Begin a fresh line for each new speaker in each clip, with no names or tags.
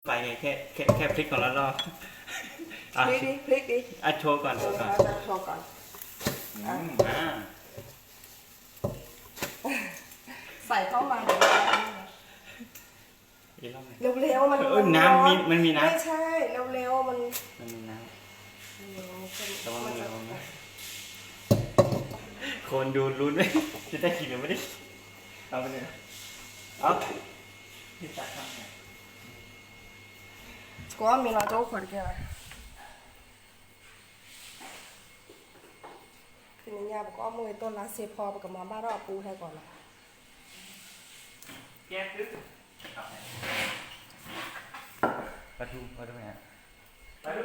ไปไงแค่พลิกก่อนแล้วรอบ
พลิกดิ
โชว์ก่อน
โชว์ก่อนใส่เข้ามาเร็วๆมัน
น้ำมันมีน้ำ
ไม่ใช่เร็วๆมัน
มีน้ำระวังนะคนดูลุ้นไหมจะได้กินหรือไม่ได้เอาไปเลยเอาที่ตัดทำไง
ก็มีเราโจ้คนเดียวทีนี้ยาบอกว่ามือต้นละเซพอกับมาบ้านเราปูให้ก่อนนะ
แก้ปึ๊บปลาทูไหมฮะปลาทู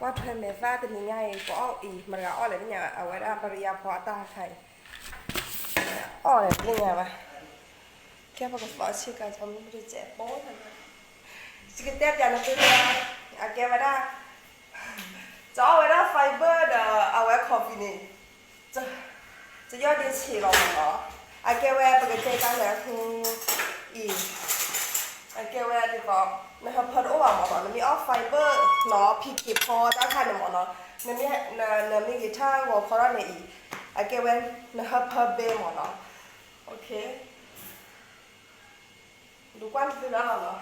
ว่าเพลเมฟ้าตัวนี้ไงก็อ้ออีมันก็อ้ออะไรนี่ไงเอาไว้ได้ปริยาพอตาใครอ้ออะไรนี่ไงวะแค่พอกับฟอชิกันทำไม่ได้เจ็บโป๊ะทันทีสิกเตปอย่างนั้นเป็นไงอาแกไว้ได้จะเอาไว้ได้ไฟเบอร์เดอเอาไว้คอฟฟี่นี่จะยอดดีฉี่ลงเหรออาแกไว้ปกติตั้งแต่คืออีอาแกไว้ดีกว่านะครับพอรู้ว่าหมอเนาะมันมีออฟไฟเบอร์เนาะพิกิพอตั้งคันหมอเนาะมันมีกี่ท่าหัวคอร์เนี่ยอีอาแกไว้นะครับพอเบหมอเนาะโอเคดูกว้างขึ้นแล้วเหรอ